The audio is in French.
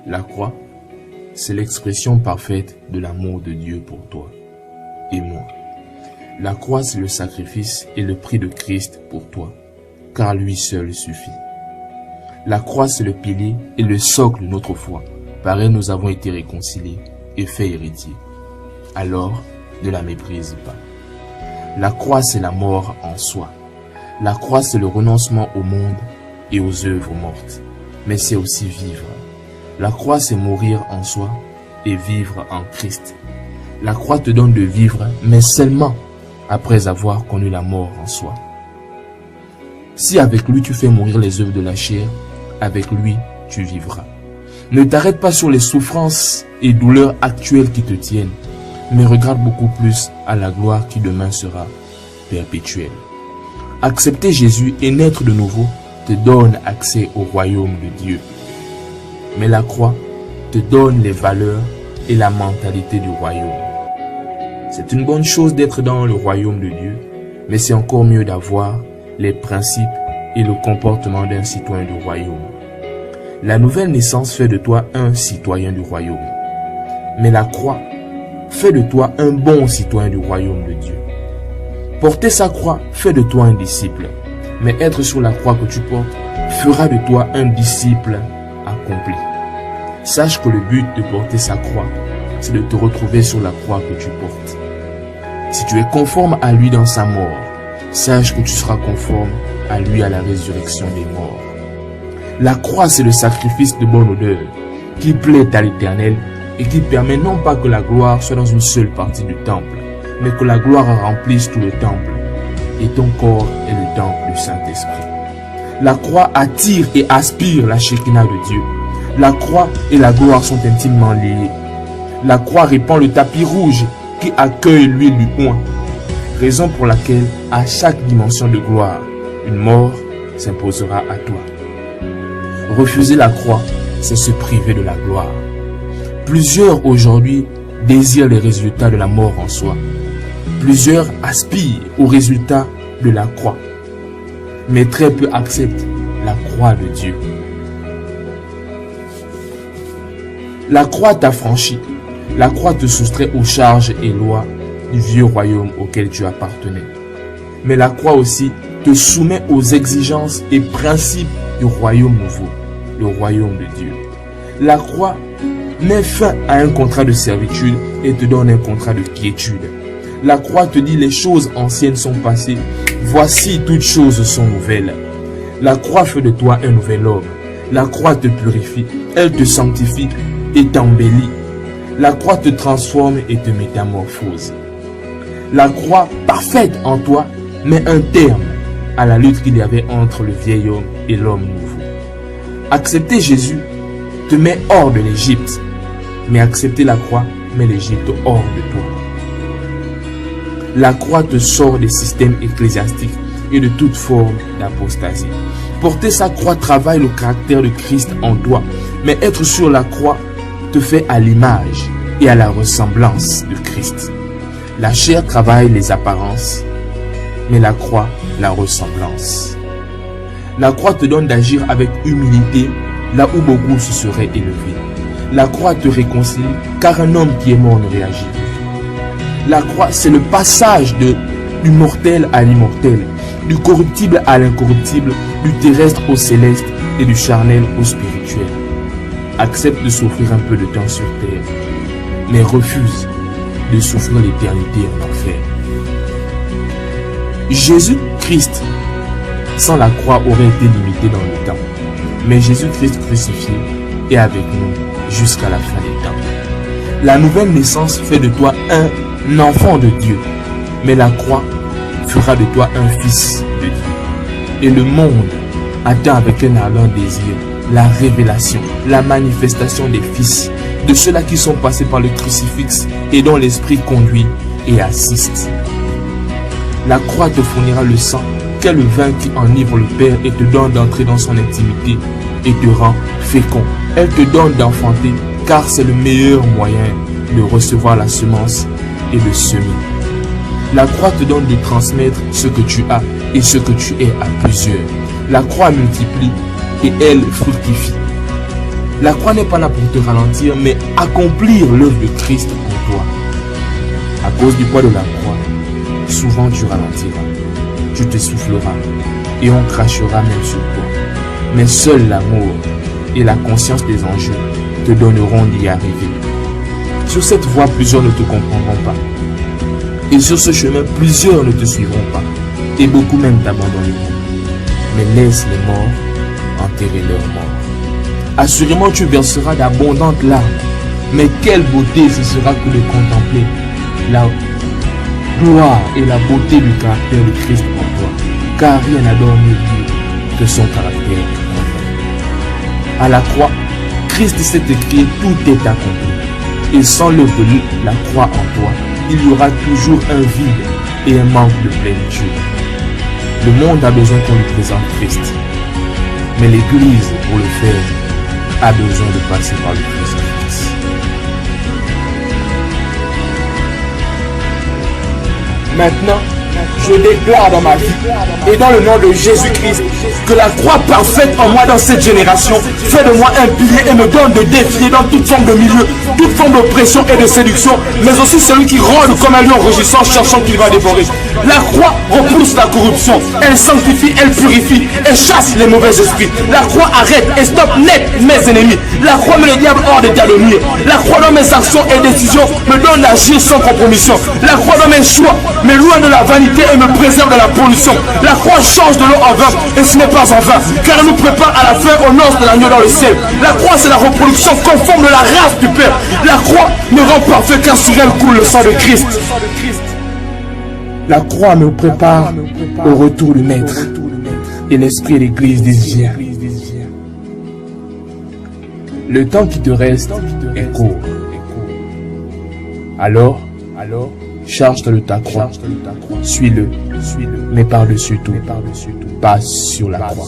La croix, c'est l'expression parfaite de l'amour de Dieu pour toi et moi. La croix, c'est le sacrifice et le prix de Christ pour toi, car lui seul suffit. La croix, c'est le pilier et le socle de notre foi. Par elle, nous avons été réconciliés et faits héritiers. Alors, ne la méprise pas. La croix, c'est la mort en soi. La croix, c'est le renoncement au monde et aux œuvres mortes. Mais c'est aussi vivre. La croix, c'est mourir en soi et vivre en Christ. La croix te donne de vivre, mais seulement après avoir connu la mort en soi. Si avec lui tu fais mourir les œuvres de la chair, avec lui tu vivras. Ne t'arrête pas sur les souffrances et douleurs actuelles qui te tiennent, mais regarde beaucoup plus à la gloire qui demain sera perpétuelle. Accepter Jésus et naître de nouveau te donne accès au royaume de Dieu. Mais la croix te donne les valeurs et la mentalité du royaume. C'est une bonne chose d'être dans le royaume de Dieu, mais c'est encore mieux d'avoir les principes et le comportement d'un citoyen du royaume. La nouvelle naissance fait de toi un citoyen du royaume. Mais la croix fait de toi un bon citoyen du royaume de Dieu. Porter sa croix fait de toi un disciple, mais être sur la croix que tu portes fera de toi un disciple accompli. Sache que le but de porter sa croix, c'est de te retrouver sur la croix que tu portes. Si tu es conforme à lui dans sa mort, sache que tu seras conforme à lui à la résurrection des morts. La croix, c'est le sacrifice de bonne odeur qui plaît à l'Éternel et qui permet non pas que la gloire soit dans une seule partie du temple, mais que la gloire remplisse tout le temple, et ton corps est le temple du Saint-Esprit. La croix attire et aspire la Shekinah de Dieu. La croix et la gloire sont intimement liées. La croix répand le tapis rouge qui accueille l'huile du oint, raison pour laquelle à chaque dimension de gloire, une mort s'imposera à toi. Refuser la croix, c'est se priver de la gloire. Plusieurs aujourd'hui désirent les résultats de la mort en soi. Plusieurs aspirent aux résultats de la croix. Mais très peu acceptent la croix de Dieu. La croix t'affranchit. La croix te soustrait aux charges et lois du vieux royaume auquel tu appartenais. Mais la croix aussi te soumet aux exigences et principes du royaume nouveau, le royaume de Dieu. La croix met fin à un contrat de servitude et te donne un contrat de quiétude. La croix te dit les choses anciennes sont passées, voici toutes choses sont nouvelles. La croix fait de toi un nouvel homme. La croix te purifie, elle te sanctifie et t'embellit. La croix te transforme et te métamorphose. La croix parfaite en toi met un terme à la lutte qu'il y avait entre le vieil homme et l'homme nouveau. Accepter Jésus te met hors de l'Égypte, mais accepter la croix met l'Égypte hors de toi. La croix te sort des systèmes ecclésiastiques et de toute forme d'apostasie. Porter sa croix travaille le caractère de Christ en toi, mais être sur la croix te fait à l'image et à la ressemblance de Christ. La chair travaille les apparences, mais la croix, la ressemblance. La croix te donne d'agir avec humilité là où beaucoup se seraient élevés. La croix te réconcilie car un homme qui est mort ne réagit. La croix, c'est le passage du mortel à l'immortel, du corruptible à l'incorruptible, du terrestre au céleste et du charnel au spirituel. Accepte de souffrir un peu de temps sur terre, mais refuse de souffrir l'éternité en enfer. Jésus-Christ, sans la croix, aurait été limité dans le temps. Mais Jésus-Christ crucifié est avec nous jusqu'à la fin des temps. La nouvelle naissance fait de toi un enfant de Dieu, mais la croix fera de toi un fils de Dieu. Et le monde attend avec un ardent désir la révélation, la manifestation des fils, de ceux-là qui sont passés par le crucifix et dont l'Esprit conduit et assiste. La croix te fournira le sang, qu'est le vin qui enivre le Père et te donne d'entrer dans son intimité et te rend fécond. Elle te donne d'enfanter, car c'est le meilleur moyen de recevoir la semence et de semer. La croix te donne de transmettre ce que tu as et ce que tu es à plusieurs. La croix multiplie et elle fructifie. La croix n'est pas là pour te ralentir, mais accomplir l'œuvre de Christ en toi. À cause du poids de la croix, souvent tu ralentiras, tu t'essouffleras et on crachera même sur toi. Mais seul l'amour et la conscience des enjeux te donneront d'y arriver. Sur cette voie, plusieurs ne te comprendront pas. Et sur ce chemin, plusieurs ne te suivront pas. Et beaucoup même t'abandonneront. Mais laisse les morts enterrer leurs morts. Assurément, tu verseras d'abondantes larmes. Mais quelle beauté ce sera que de contempler la gloire et la beauté du caractère de Christ en toi. Car rien n'adore mieux que son caractère. À la croix, Christ s'est écrit, tout est accompli. Et sans l'œuvre de la croix en toi, il y aura toujours un vide et un manque de plénitude. Le monde a besoin qu'on lui présente Christ. Mais l'Église, pour le faire, a besoin de passer par le crucifix. Maintenant, je déclare dans ma vie et dans le nom de Jésus-Christ que la croix parfaite en moi dans cette génération fait de moi un pilier et me donne de défier dans toute forme de milieu, toute forme d'oppression et de séduction, mais aussi celui qui rôde comme un lion rugissant cherchant qu'il va dévorer. La croix repousse la corruption, elle sanctifie, elle purifie, elle chasse les mauvais esprits. La croix arrête et stoppe net mes ennemis. La croix met le diable hors d'état de nuire. La croix dans mes actions et décisions me donne d'agir sans compromission. La croix dans mes choix me loin de la vanité et me préserve de la pollution. La croix change de l'eau en vin et ce n'est pas en vain, car elle nous prépare à la fin aux noces de l'agneau dans le ciel. La croix c'est la reproduction conforme de la race du Père. La croix me rend parfait car sur elle coule le sang de Christ. La croix me prépare au retour du Maître et l'Esprit et l'Église désirent. Le temps qui te reste est court. Alors, charge-toi de ta croix, suis-le, mais par-dessus tout, passe sur la croix.